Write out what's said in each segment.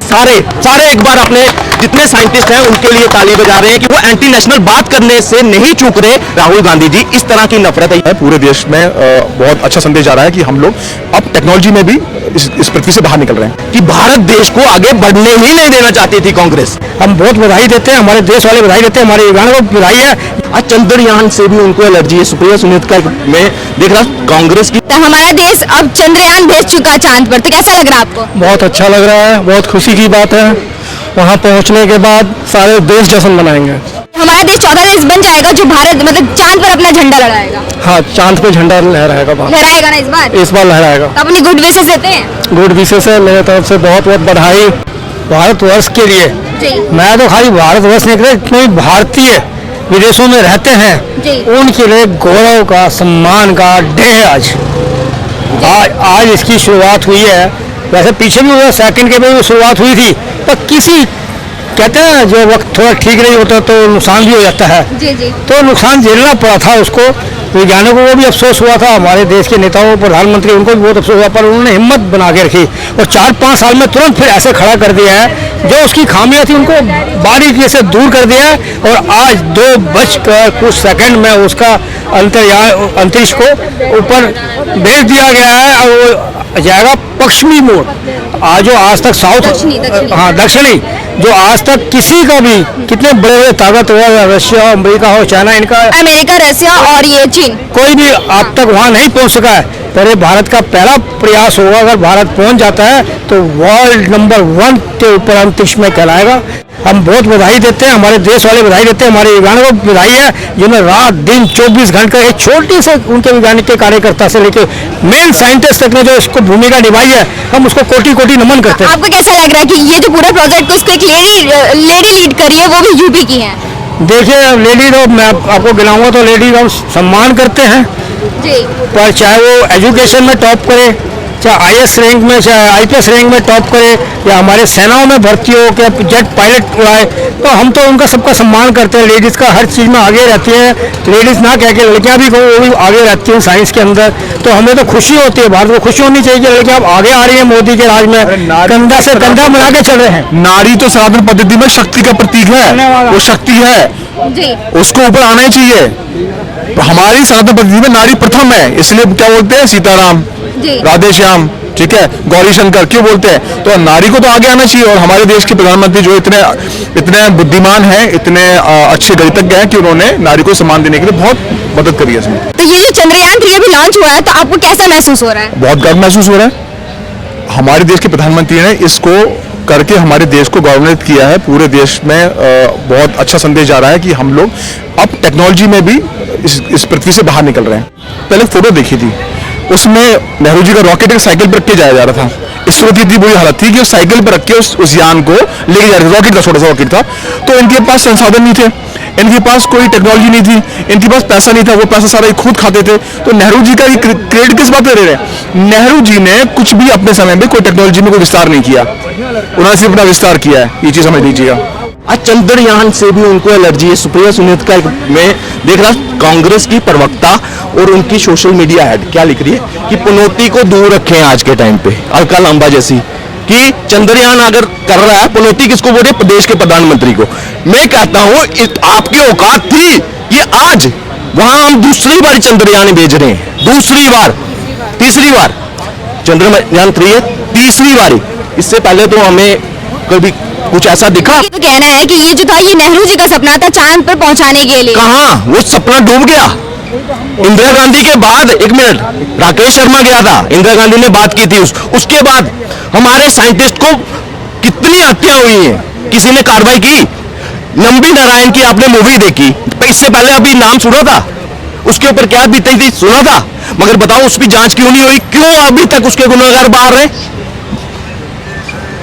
सारे एक बार अपने जितने साइंटिस्ट हैं उनके लिए ताली बजा रहे हैं कि वो एंटी नेशनल बात करने से नहीं चूक रहे। राहुल गांधी जी, इस तरह की नफरत है पूरे देश में बहुत अच्छा संदेश जा रहा है कि हम लोग अब टेक्नोलॉजी में भी इस पृथ्वी से बाहर निकल रहे हैं कि भारत देश को आगे बढ़ने ही नहीं देना चाहती थी कांग्रेस। हम बहुत बधाई देते हैं, हमारे देश वाले बधाई देते हैं, हमारे युवाओं को बधाई है। आज चंद्रयान से भी उनको एलर्जी है। सुप्रिया सुनीता में देख रहा कांग्रेस की। हमारा देश अब चंद्रयान भेज चुका चांद पर, तो कैसा लग रहा है आपको? बहुत अच्छा लग रहा है, बहुत खुशी की बात है। वहाँ पहुँचने के बाद सारे देश जश्न मनाएंगे। हमारा देश चौथा देश बन जाएगा जो भारत मतलब चांद पर अपना झंडा लहराएगा। हाँ, चांद पे झंडा लहराएगा लहराएगा ना इस बार लहराएगा। तो अपनी गुड विशेस देते हैं। गुड विशेस है मेरे तरफ से, बहुत बहुत बधाई भारतवर्ष के लिए जी। मैं तो खाली भारतवर्ष नहीं कर, इतने भारतीय विदेशों में रहते हैं उनके लिए गौरव का, सम्मान का डे है आज इसकी शुरुआत हुई है। वैसे पीछे भी सेकंड के भी शुरुआत हुई थी, पर किसी कहते हैं जो वक्त थोड़ा ठीक नहीं होता तो नुकसान भी हो जाता है। जी। तो नुकसान झेलना पड़ा था उसको। वैज्ञानिकों को भी अफसोस हुआ था, हमारे देश के नेताओं, प्रधानमंत्री, उनको भी बहुत अफसोस हुआ, पर उन्होंने हिम्मत बना के रखी और 4-5 साल में तुरंत फिर ऐसे खड़ा कर दिया है। जो उसकी खामियां थी उनको बारीकी से दूर कर दिया है और आज 2 कुछ सेकंड में उसका अंतरिक्ष को ऊपर भेज दिया गया है और वो जाएगा पश्चिमी मोड़। आज तक दक्षिणी जो आज तक किसी का भी कितने बड़े बड़े ताकतवर रशिया, अमेरिका हो, चाइना, अमेरिका, रशिया और ये चीन, कोई भी अब तक वहाँ नहीं पहुँच सका है। पर ये भारत का पहला प्रयास होगा। अगर भारत पहुँच जाता है तो वर्ल्ड नंबर 1 के ऊपर अंतरिक्ष में कहलाएगा। हम बहुत बधाई देते हैं, हमारे देश वाले बधाई देते हैं, हमारे युवाओं को बधाई है जिन्होंने रात दिन 24 घंटे एक छोटे से उनके वैज्ञानिक के कार्यकर्ता से लेकर मेन साइंटिस्ट तक ने जो इसको भूमिका निभाई है, हम उसको कोटि नमन करते हैं। आपको कैसा लग रहा है कि ये जो पूरा प्रोजेक्ट को इसको एक लेडी लीड करी है, वो भी यूपी की है? देखिए, लेडी तो मैं आपको गिनाऊंगा तो लेडी का सम्मान करते हैं जी, पर चाहे वो एजुकेशन में टॉप करे, चाहे आईएएस रैंक में, चाहे आईपीएस रैंक में टॉप करे, या हमारे सेनाओं में भर्ती हो क्या जेट पायलट उड़ाए, तो हम तो उनका सबका सम्मान करते हैं। लेडीज़ का हर चीज़ में आगे रहती है, लेडीज़ ना कह के लड़कियां भी वो भी आगे रहती हैं साइंस के अंदर। तो हमें तो खुशी होती है, भारत को खुशी होनी चाहिए कि लड़कियां अब आगे आ रही है। मोदी के राज में कंधा से कंधा मिला के चल रहे हैं। नारी तो सनातन पद्धति में शक्ति का प्रतीक है, वो शक्ति है जी, उसको ऊपर आना ही चाहिए। हमारी सनातन पद्धति में नारी प्रथम है, इसलिए क्या बोलते हैं सीताराम, राधे श्याम, ठीक है, गौरी शंकर क्यों बोलते हैं? तो नारी को तो आगे आना चाहिए। और हमारे देश के प्रधानमंत्री जो इतने बुद्धिमान हैं, इतने अच्छे गणितज्ञ हैं कि उन्होंने नारी को सम्मान देने के लिए बहुत मदद करी है इसमें। तो ये जो चंद्रयान 3 अभी लॉन्च हुआ है, तो आपको कैसा महसूस हो रहा है? बहुत गर्व महसूस हो रहा है। हमारे देश के प्रधानमंत्री ने इसको करके हमारे देश को गौरवान्वित किया है। पूरे देश में बहुत अच्छा संदेश जा रहा है कि हम लोग अब टेक्नोलॉजी में भी इस पृथ्वी से बाहर निकल रहे हैं। पहले फोटो देखी थी, उसमें नेहरू जी का रॉकेट एक साइकिल पर रख के जाया जा रहा था। इसरो की इतनी बुरी हालत थी कि उस साइकिल पर रख के उस यान को लेके जा रहे थे। रॉकेट का छोटा सा रॉकेट था, तो इनके पास संसाधन नहीं थे, इनके पास कोई टेक्नोलॉजी नहीं थी, इनके पास पैसा नहीं था, वो पैसा सारा खुद खाते थे। तो नेहरू जी का क्रेडिट किस बात पे ले रहे हैं? नेहरू जी ने कुछ भी अपने समय में कोई टेक्नोलॉजी में कोई विस्तार नहीं किया, उन्होंने सिर्फ अपना विस्तार किया है। ये चीज समझ लीजिएगा। आज चंद्रयान से भी उनको एलर्जी है। सुप्रिया सुनीता में देख रहा कांग्रेस की प्रवक्ता और उनकी सोशल मीडिया हेड क्या लिख रही है कि पनौती को दूर रखें आज के टाइम पे, अलका लांबा जैसी, कि चंद्रयान अगर कर रहा है, पनौती किसको बोले? प्रदेश के प्रधानमंत्री को। मैं कहता हूं आपकी औकात थी ये आज वहां हम दूसरी बार चंद्रयान भेज रहे हैं, दूसरी बार, तीसरी बार चंद्रयान 3 है, तीसरी बारी। इससे पहले तो हमें कभी कुछ ऐसा दिखा? ये तो कहना है कि ये जो था ये नेहरू जी का सपना था चांद पर पहुंचाने के लिए। कहां वो सपना डूब गया। इंदिरा गांधी के बाद, एक मिनट, राकेश शर्मा गया था, इंदिरा गांधी ने बात की थी, उसके बाद हमारे साइंटिस्ट को कितनी हत्या हुई है, किसी ने कार्रवाई की? नंबी नारायण की आपने मूवी देखी, इससे पहले अभी नाम सुना था, उसके ऊपर क्या बीती थी सुना था, मगर बताओ उसकी जांच क्यों नहीं हुई? क्यों अभी तक उसके गुनहगार बाहर रहे?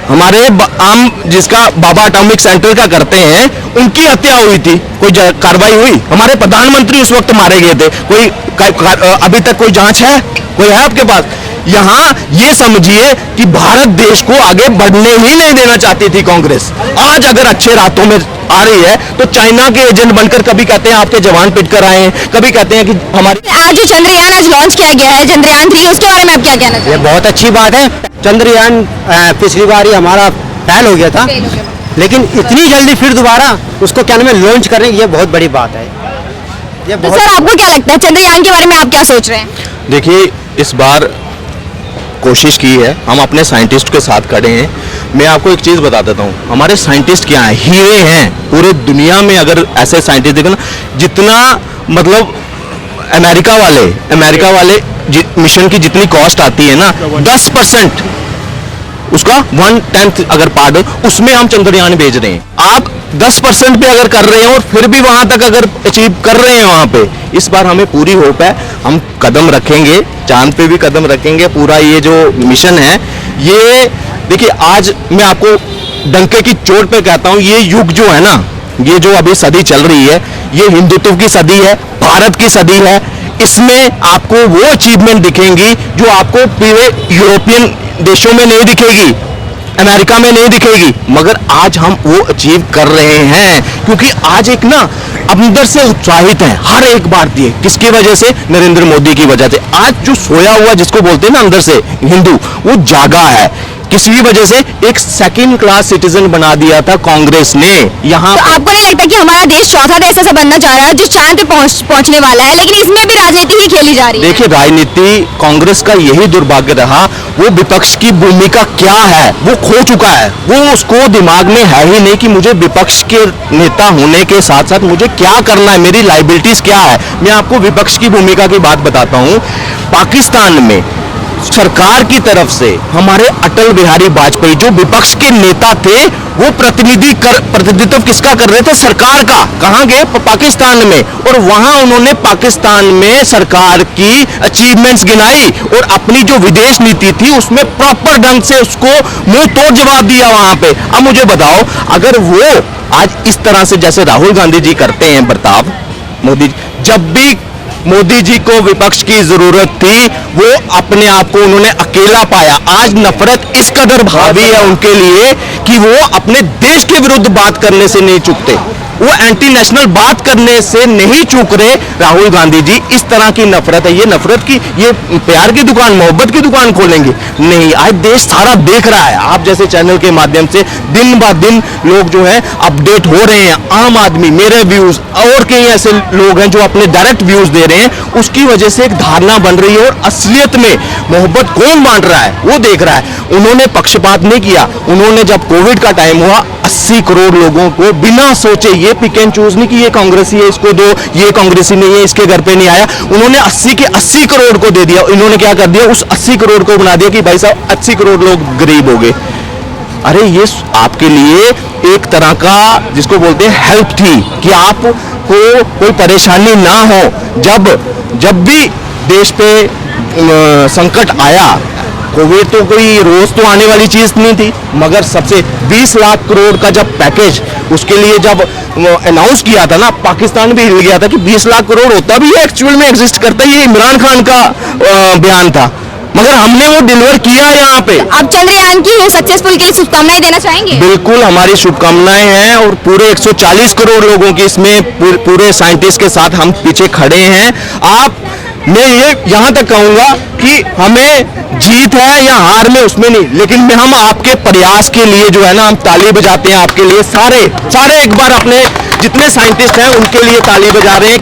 हमारे आम जिसका बाबा एटॉमिक सेंटर का करते हैं, उनकी हत्या हुई थी, कोई कार्रवाई हुई? हमारे प्रधानमंत्री उस वक्त मारे गए थे, कोई अभी तक कोई जांच है? कोई है आपके पास? यहाँ ये समझिए कि भारत देश को आगे बढ़ने ही नहीं देना चाहती थी कांग्रेस। आज अगर अच्छे रातों में आ रही है तो चाइना के एजेंट बनकर कभी कहते हैं आपके जवान पिट कर आए हैं, कभी कहते हैं कि हमारे आज जो चंद्रयान आज लॉन्च किया गया है चंद्रयान 3, उसके बारे में आप क्या कहना चाहिए? ये बहुत अच्छी बात है। चंद्रयान पिछली बार ही हमारा फेल हो गया था, लेकिन इतनी जल्दी फिर दोबारा उसको क्या नाम है लॉन्च करें, ये बहुत बड़ी बात है। ये तो सर आपको क्या लगता है चंद्रयान के बारे में आप क्या सोच रहे हैं? देखिए, इस बार कोशिश की है, हम अपने साइंटिस्ट के साथ खड़े हैं। मैं आपको एक चीज़ बता देता हूँ, हमारे साइंटिस्ट क्या हैं, हीरे हैं पूरे दुनिया में। अगर ऐसे साइंटिस्ट देखो ना, जितना मतलब अमेरिका वाले मिशन की जितनी कॉस्ट आती है ना, 10% उसका 1/10 अगर पार्ट उसमें हम चंद्रयान भेज रहे हैं। आप 10% पे अगर कर रहे हैं और फिर भी वहां तक अगर अचीव कर रहे हैं वहां पे, इस बार हमें पूरी होप है, हम कदम रखेंगे, चांद पे भी कदम रखेंगे। पूरा ये जो मिशन है, ये देखिए, आज मैं आपको डंके की चोट पे कहता हूं, ये युग जो है ना, ये जो अभी सदी चल रही है, ये हिंदुत्व की सदी है, भारत की सदी है। इसमें आपको वो अचीवमेंट दिखेंगी जो आपको पूरे यूरोपियन देशों में नहीं दिखेगी, अमेरिका में नहीं दिखेगी, मगर आज हम वो अचीव कर रहे हैं। क्योंकि आज एक ना अंदर से उत्साहित है हर एक भारतीय। किसकी वजह से? नरेंद्र मोदी की वजह से। आज जो सोया हुआ, जिसको बोलते हैं ना अंदर से हिंदू, वो जागा है। किसी वजह से एक सेकंड क्लास सिटीजन बना दिया था कांग्रेस ने यहाँ। तो आपको नहीं लगता कि हमारा देश चौथा देश ऐसा बनना चाह रहा है जो चांद पे पहुंचने वाला है, लेकिन इसमें भी राजनीति ही खेली जा रही है? देखिए, राजनीति, कांग्रेस का यही दुर्भाग्य रहा, वो विपक्ष की भूमिका क्या है वो खो चुका है। वो उसको दिमाग में है ही नहीं कि मुझे विपक्ष के नेता होने के साथ साथ मुझे क्या करना है, मेरी लाइबिलिटीज क्या है। मैं आपको विपक्ष की भूमिका की बात बताता हूँ। पाकिस्तान में सरकार की तरफ से हमारे अटल बिहारी वाजपेयी जो विपक्ष के नेता थे, वो प्रतिनिधित्व किसका कर रहे थे? सरकार का। कहां गए? पाकिस्तान में। और वहां उन्होंने पाकिस्तान में सरकार की अचीवमेंट्स गिनाई और अपनी जो विदेश नीति थी उसमें प्रॉपर ढंग से उसको मुंह तोड़ जवाब दिया वहां पे। अब मुझे बताओ, अगर वो आज इस तरह से जैसे राहुल गांधी जी करते हैं बर्ताव, मोदी, जब भी मोदी जी को विपक्ष की जरूरत थी, वो अपने आप को उन्होंने अकेला पाया। आज नफरत इस कदर हावी है उनके लिए कि वो अपने देश के विरुद्ध बात करने से नहीं चूकते, वो एंटी नेशनल बात करने से नहीं चूक रहे। राहुल गांधी जी, इस तरह की नफरत है, ये नफरत की, ये प्यार की दुकान, मोहब्बत की दुकान खोलेंगे? नहीं। आज देश सारा देख रहा है, आप जैसे चैनल के माध्यम से दिन ब दिन लोग जो है अपडेट हो रहे हैं। आम आदमी, मेरे व्यूज और कई ऐसे लोग हैं जो अपने डायरेक्ट व्यूज दे रहे हैं, उसकी वजह से एक धारणा बन रही है और असलियत में मोहब्बत कौन बांट रहा है वो देख रहा है। उन्होंने पक्षपात नहीं किया। उन्होंने जब कोविड का टाइम हुआ, 80 करोड़ लोगों को बिना सोचे, ये पिक एंड चूज नहीं कि ये कांग्रेसी है इसको दो, ये कांग्रेसी नहीं है इसके घर पे नहीं आया, उन्होंने 80 के 80 करोड़ को दे दिया। इन्होंने क्या कर दिया? उस 80 करोड़ को बना दिया कि भाई साहब 80 करोड़ लोग गरीब हो गए। अरे ये आपके लिए एक तरह का, जिसको बोलते हैं, हेल्प थी कि आपको कोई परेशानी ना हो। जब भी देश पे संकट आया, कोविड तो कोई रोज तो आने वाली चीज नहीं थी, मगर सबसे 20 लाख करोड़ का जब पैकेज उसके लिए जब अनाउंस किया था ना, पाकिस्तान भी हिल गया था कि 20 लाख करोड़ होता भी एक्चुअल में एग्जिस्ट करता है। ये इमरान खान का बयान था, मगर हमने वो डिलीवर किया यहाँ पे। आप चंद्रयान की सक्सेसफुल के लिए शुभकामनाएं देना चाहेंगे? बिल्कुल, हमारी शुभकामनाएं हैं और पूरे 140 करोड़ लोगों की इसमें पूरे साइंटिस्ट के साथ हम पीछे खड़े हैं। मैं ये यहाँ तक कहूँगा कि हमें जीत है या हार में उसमें नहीं, लेकिन हम आपके प्रयास के लिए जो है ना, हम ताली बजाते हैं आपके लिए। सारे एक बार अपने जितने साइंटिस्ट हैं उनके लिए ताली बजा रहे हैं।